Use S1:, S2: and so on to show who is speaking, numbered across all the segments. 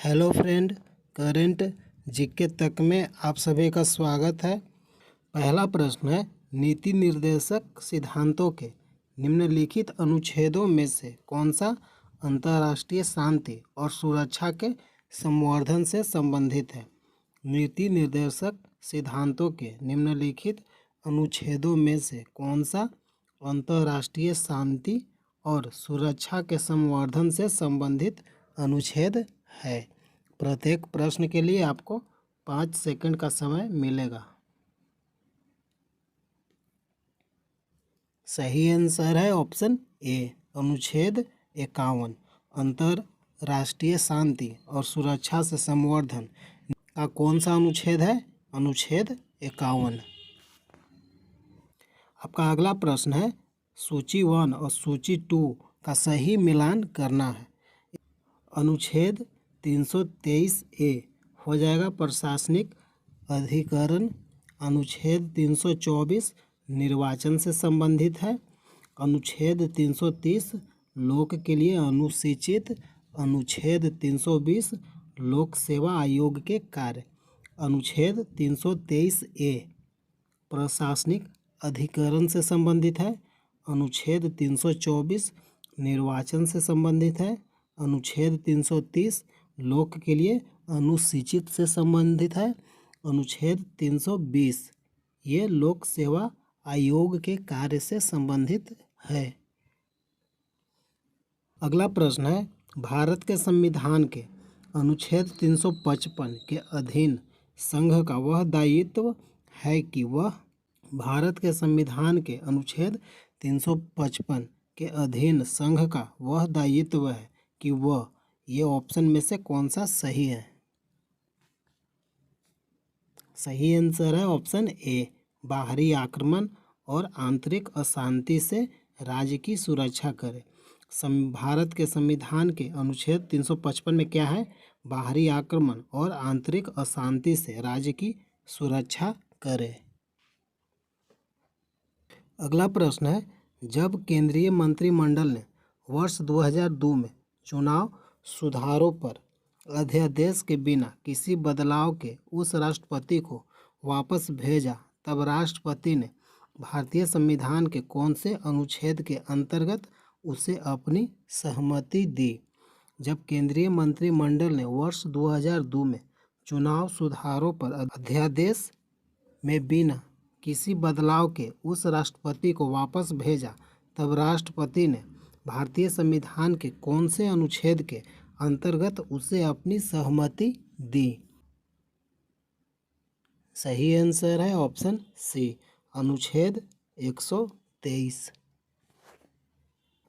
S1: Hello friend, current GK तक में आप सभी का स्वागत है। पहला प्रश्न है, नीति निर्देशक सिद्धांतों के निम्नलिखित अनुच्छेदों में से कौन सा अंतर्राष्ट्रीय शांति और सुरक्षा के संवर्धन से संबंधित है। नीति निर्देशक सिद्धांतों के निम्नलिखित अनुच्छेदों में से कौन सा अंतर्राष्ट्रीय शांति और सुरक्षा के संवर्धन से संबंधित अनुच्छेद है। प्रत्येक प्रश्न के लिए आपको 5 सेकंड का समय मिलेगा। सही आंसर है ऑप्शन ए, अनुच्छेद 51। अंतर्राष्ट्रीय शांति और सुरक्षा से संवर्धन का कौन सा अनुच्छेद है? अनुच्छेद 51। आपका अगला प्रश्न है, सूची 1 और सूची 2 का सही मिलान करना है। अनुच्छेद 323 ए हो जाएगा प्रशासनिक अधिकरण। अनुच्छेद 324 निर्वाचन से संबंधित है। अनुच्छेद 330 लोक के लिए अनुसूचित। अनुच्छेद 320 लोक सेवा आयोग के कार्य। अनुच्छेद 323 ए प्रशासनिक अधिकरण से संबंधित है। अनुच्छेद 324 निर्वाचन से संबंधित है। अनुच्छेद 330 लोक के लिए अनुसूचित से संबंधित है। अनुच्छेद 320 ये लोक सेवा आयोग के कार्य से संबंधित है। अगला प्रश्न है, भारत के संविधान के अनुच्छेद 355 के अधीन संघ का वह दायित्व है कि वह भारत के संविधान के अनुच्छेद 355 के अधीन संघ का वह दायित्व है कि वह, ये ऑप्शन में से कौन सा सही है? सही आंसर है ऑप्शन ए, बाहरी आक्रमण और आंतरिक अशांति से राज्य की सुरक्षा करे। भारत के संविधान के अनुच्छेद 355 में क्या है? बाहरी आक्रमण और आंतरिक अशांति से राज्य की सुरक्षा करे। अगला प्रश्न है, जब केंद्रीय मंत्रिमंडल ने वर्ष 2002 में चुनाव सुधारों पर अध्यादेश के बिना किसी बदलाव के उस राष्ट्रपति को वापस भेजा, तब राष्ट्रपति ने भारतीय संविधान के कौन से अनुच्छेद के अंतर्गत उसे अपनी सहमति दी? जब केंद्रीय मंत्रिमंडल ने वर्ष 2002 में चुनाव सुधारों पर अध्यादेश में बिना किसी बदलाव के उस राष्ट्रपति को वापस भेजा, तब राष्ट्रपति ने भारतीय संविधान के कौन से अनुच्छेद के अंतर्गत उसे अपनी सहमति दी? सही आंसर है ऑप्शन सी, अनुच्छेद 123।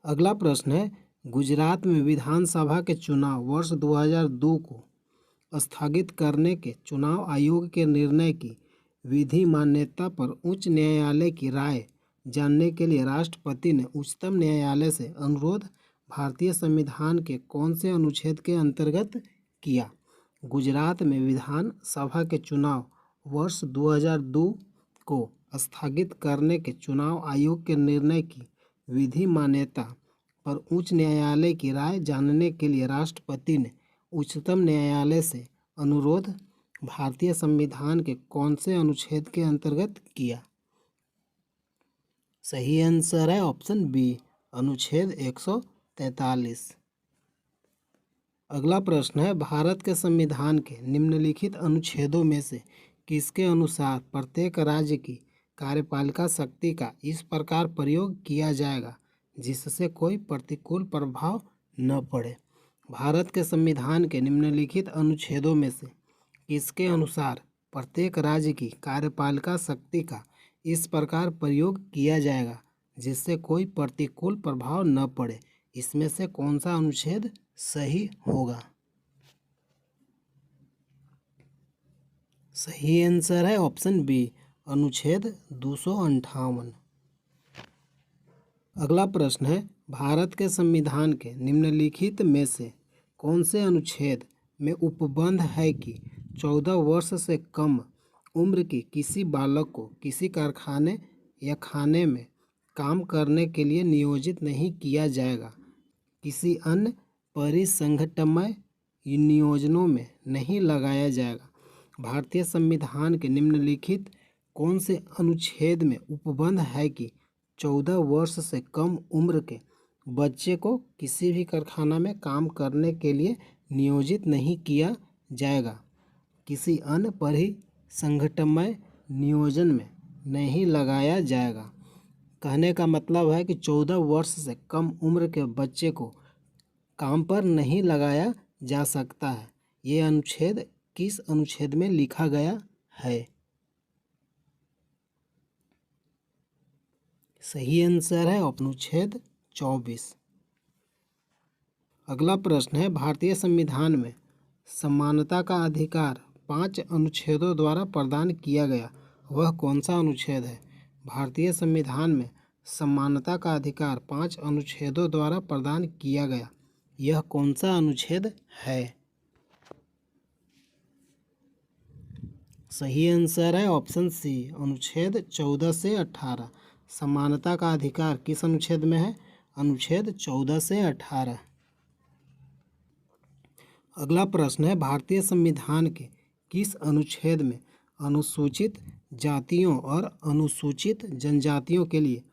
S1: अगला प्रश्न है, गुजरात में विधानसभा के चुनाव वर्ष 2002 को स्थगित करने के चुनाव आयोग के निर्णय की विधि मान्यता पर उच्च न्यायालय की राय जानने के लिए राष्ट्रपति ने उच्चतम न्यायालय से अनुरोध भारतीय संविधान के कौन से अनुच्छेद के अंतर्गत किया? गुजरात में विधानसभा के चुनाव वर्ष 2002 को स्थगित करने के चुनाव आयोग के निर्णय की विधि मान्यता पर उच्च न्यायालय की राय जानने के लिए राष्ट्रपति ने उच्चतम न्यायालय से अनुरोध भारतीय संविधान के कौन से अनुच्छेद के अंतर्गत किया? सही आंसर है ऑप्शन बी, अनुच्छेद 143। अगला प्रश्न है, भारत के संविधान के निम्नलिखित अनुच्छेदों में से किसके अनुसार प्रत्येक राज्य की कार्यपालिका शक्ति का इस प्रकार प्रयोग किया जाएगा जिससे कोई प्रतिकूल प्रभाव न पड़े? भारत के संविधान के निम्नलिखित अनुच्छेदों में से किसके अनुसार प्रत्येक राज्य की कार्यपालिका शक्ति का इस प्रकार प्रयोग किया जाएगा जिससे कोई प्रतिकूल प्रभाव न पड़े? इसमें से कौन सा अनुच्छेद सही होगा? सही आंसर है ऑप्शन बी, अनुच्छेद 258। अगला प्रश्न है, भारत के संविधान के निम्नलिखित में से कौन से अनुच्छेद में उपबंध है कि 14 वर्ष से कम उम्र के किसी बालक को किसी कारखाने या खाने में काम करने के लिए नियोजित नहीं किया जाएगा, किसी अन्य परिसंघटनमय नियोजनों में नहीं लगाया जाएगा। भारतीय संविधान के निम्नलिखित कौन से अनुच्छेद में उपबंध है कि 14 वर्ष से कम उम्र के बच्चे को किसी भी कारखाना में काम करने के लिए नियोजित नहीं किया जाएगा, किसी अन्य परिसंगठनमय नियोजन में नहीं लगाया जाएगा। कहने का मतलब है कि 14 वर्ष से कम उम्र के बच्चे को काम पर नहीं लगाया जा सकता है। ये अनुच्छेद किस अनुच्छेद में लिखा गया है? सही आंसर है अनुच्छेद 24। अगला प्रश्न है, भारतीय संविधान में समानता का अधिकार 5 अनुच्छेदों द्वारा प्रदान किया गया, वह कौन सा अनुच्छेद है? भारतीय संविधान में समानता का अधिकार 5 अनुच्छेदों द्वारा प्रदान किया गया, यह कौन सा अनुच्छेद है? सही आंसर है ऑप्शन सी, अनुच्छेद 14 से 18। समानता का अधिकार किस अनुच्छेद में है? अनुच्छेद 14 से 18। अगला प्रश्न है, भारतीय संविधान के किस अनुच्छेद में अनुसूचित जातियों और अनुसूचित जनजातियों के लिए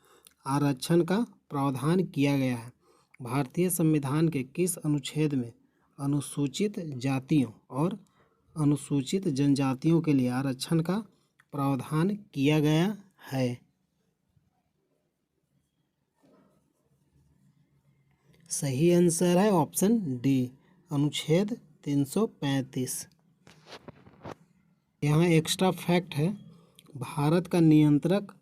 S1: आरक्षण का प्रावधान किया गया है? भारतीय संविधान के किस अनुच्छेद में अनुसूचित जातियों और अनुसूचित जनजातियों के लिए आरक्षण का प्रावधान किया गया है? सही आंसर है ऑप्शन डी, अनुच्छेद 335। यहाँ एक्स्ट्रा फैक्ट है, भारत का नियंत्रक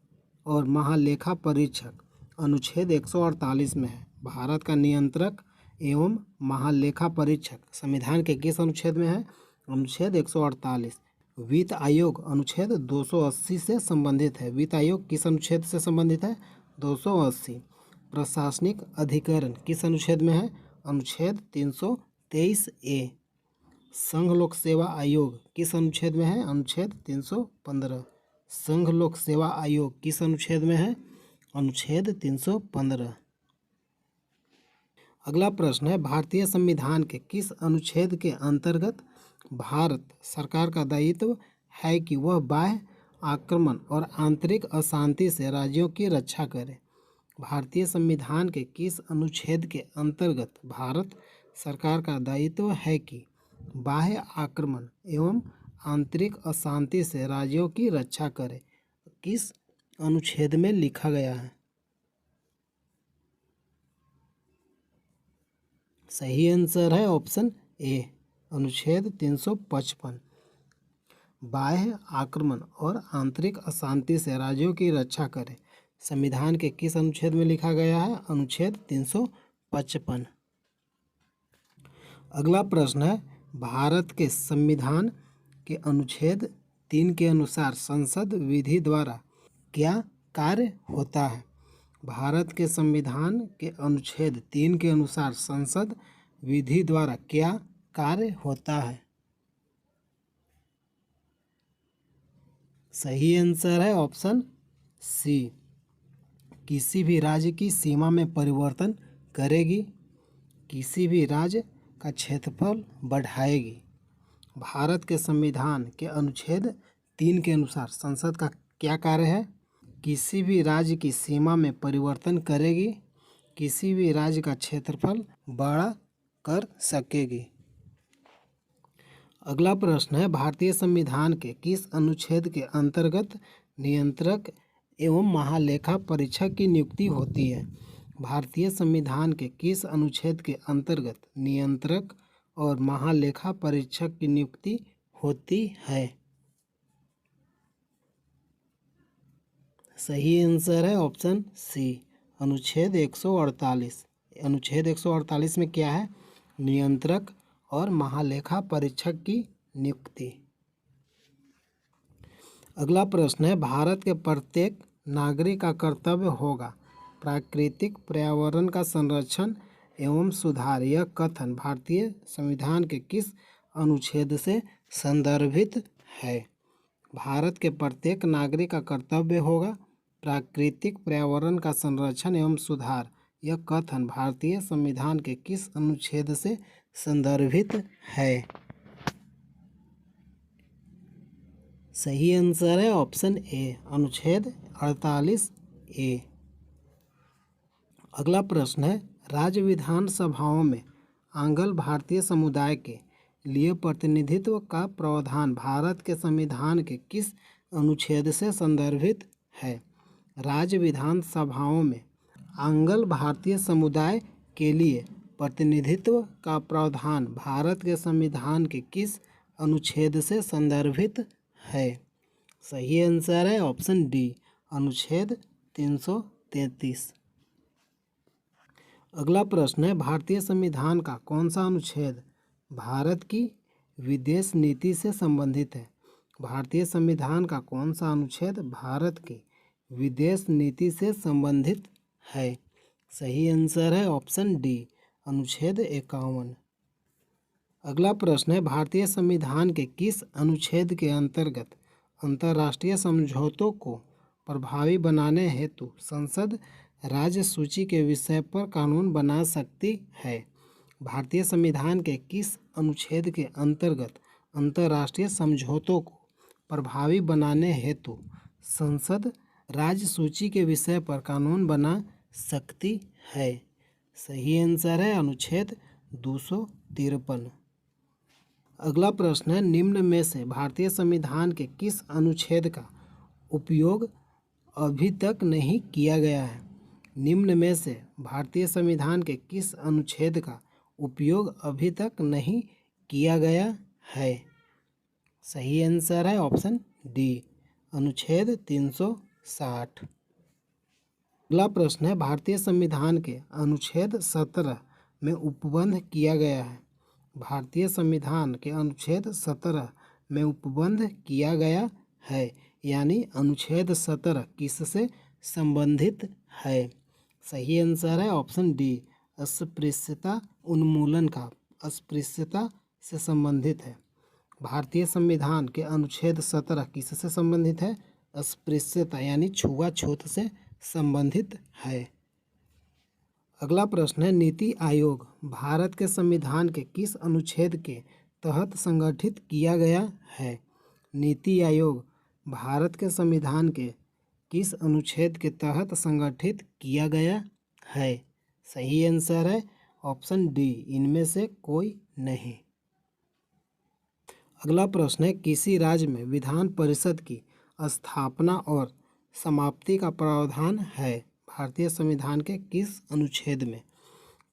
S1: और महालेखा परीक्षक अनुच्छेद 148 में है। भारत का नियंत्रक एवं महालेखा परीक्षक संविधान के किस अनुच्छेद में है? अनुच्छेद 148। वित्त आयोग अनुच्छेद 280 से संबंधित है। वित्त आयोग किस अनुच्छेद से संबंधित है? 280। प्रशासनिक अधिकरण किस अनुच्छेद में है? अनुच्छेद 323A। संघ लोक सेवा आयोग किस अनुच्छेद में है? अनुच्छेद 315। संघ लोक सेवा आयोग किस अनुच्छेद में है? अनुच्छेद 315। अगला प्रश्न है, भारतीय संविधान के किस अनुच्छेद के अंतर्गत भारत सरकार का दायित्व है कि वह बाह्य आक्रमण और आंतरिक अशांति से राज्यों की रक्षा करे? भारतीय संविधान के किस अनुच्छेद के अंतर्गत भारत सरकार का दायित्व है कि बाह्य आक्रमण एवं आंतरिक अशांति से राज्यों की रक्षा करे? किस अनुच्छेद में लिखा गया है? सही आंसर है ऑप्शन ए, अनुच्छेद 355। बाह्य आक्रमण और आंतरिक अशांति से राज्यों की रक्षा करे संविधान के किस अनुच्छेद में लिखा गया है? अनुच्छेद 355। अगला प्रश्न है, भारत के संविधान के अनुच्छेद 3 के अनुसार संसद विधि द्वारा क्या कार्य होता है? भारत के संविधान के अनुच्छेद 3 के अनुसार संसद विधि द्वारा क्या कार्य होता है? सही आंसर है ऑप्शन सी, किसी भी राज्य की सीमा में परिवर्तन करेगी, किसी भी राज्य का क्षेत्रफल बढ़ाएगी। भारत के संविधान के अनुच्छेद 3 के अनुसार संसद का क्या कार्य है? किसी भी राज्य की सीमा में परिवर्तन करेगी, किसी भी राज्य का क्षेत्रफल बड़ा कर सकेगी। अगला प्रश्न है, भारतीय संविधान के किस अनुच्छेद के अंतर्गत नियंत्रक एवं महालेखा परीक्षक की नियुक्ति होती है? भारतीय संविधान के किस अनुच्छेद के अंतर्गत नियंत्रक और महालेखा परीक्षक की नियुक्ति होती है? सही आंसर है ऑप्शन सी, अनुच्छेद 148। अनुच्छेद 148 में क्या है? नियंत्रक और महालेखा परीक्षक की नियुक्ति। अगला प्रश्न है, भारत के प्रत्येक नागरिक का कर्तव्य होगा प्राकृतिक पर्यावरण का संरक्षण एवं सुधार। यह कथन भारतीय संविधान के किस अनुच्छेद से संदर्भित है? भारत के प्रत्येक नागरिक का कर्तव्य होगा प्राकृतिक पर्यावरण का संरक्षण एवं सुधार। यह कथन भारतीय संविधान के किस अनुच्छेद से संदर्भित है। सही आंसर है ऑप्शन ए, अनुच्छेद 48A। अगला प्रश्न है, राज्य विधानसभाओं में आंग्ल भारतीय समुदाय के लिए प्रतिनिधित्व का प्रावधान भारत के संविधान के किस अनुच्छेद से संदर्भित है? राज्य विधानसभाओं में आंग्ल भारतीय समुदाय के लिए प्रतिनिधित्व का प्रावधान भारत के संविधान के किस अनुच्छेद से संदर्भित है? सही आंसर है ऑप्शन डी, अनुच्छेद 333। अगला प्रश्न है, भारतीय संविधान का कौन सा अनुच्छेद भारत की विदेश नीति से संबंधित है? भारतीय संविधान का कौन सा अनुच्छेद भारत की विदेश नीति से संबंधित है? सही आंसर है ऑप्शन डी, अनुच्छेद 51। अगला प्रश्न है, भारतीय संविधान के किस अनुच्छेद के अंतर्गत अंतर्राष्ट्रीय समझौतों को प्रभावी बनाने हेतु संसद राज्य सूची के विषय पर कानून बना सकती है? भारतीय संविधान के किस अनुच्छेद के अंतर्गत अंतर्राष्ट्रीय समझौतों को प्रभावी बनाने हेतु संसद राज्य सूची के विषय पर कानून बना सकती है? सही आंसर है अनुच्छेद 253। अगला प्रश्न है, निम्न में से भारतीय संविधान के किस अनुच्छेद का उपयोग अभी तक नहीं किया गया है? निम्न में से भारतीय संविधान के किस अनुच्छेद का उपयोग अभी तक नहीं किया गया है? सही आंसर है ऑप्शन डी, अनुच्छेद 360। अगला प्रश्न है, भारतीय संविधान के अनुच्छेद 17 में उपबंध किया गया है। भारतीय संविधान के अनुच्छेद 17 में उपबंध किया गया है, यानी अनुच्छेद 17 किससे संबंधित है? सही आंसर है ऑप्शन डी, अस्पृश्यता उन्मूलन का अस्पृश्यता से संबंधित है। भारतीय संविधान के अनुच्छेद 17 किससे संबंधित है? अस्पृश्यता यानी छुआछूत से संबंधित है। अगला प्रश्न है, नीति आयोग भारत के संविधान के किस अनुच्छेद के तहत संगठित किया गया है? नीति आयोग भारत के संविधान के किस अनुच्छेद के तहत संगठित किया गया है? सही आंसर है ऑप्शन डी, इनमें से कोई नहीं। अगला प्रश्न है, किसी राज्य में विधान परिषद की स्थापना और समाप्ति का प्रावधान है? भारतीय संविधान के किस अनुच्छेद में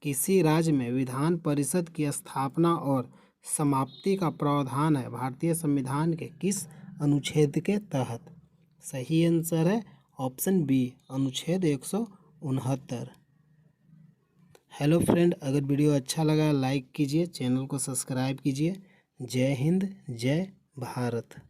S1: किसी राज्य में विधान परिषद की स्थापना और समाप्ति का प्रावधान है? भारतीय संविधान के किस अनुच्छेद के तहत? सही आंसर है ऑप्शन बी, अनुच्छेद 169। हेलो फ्रेंड, अगर वीडियो अच्छा लगा लाइक कीजिए, चैनल को सब्सक्राइब कीजिए। जय हिंद, जय भारत।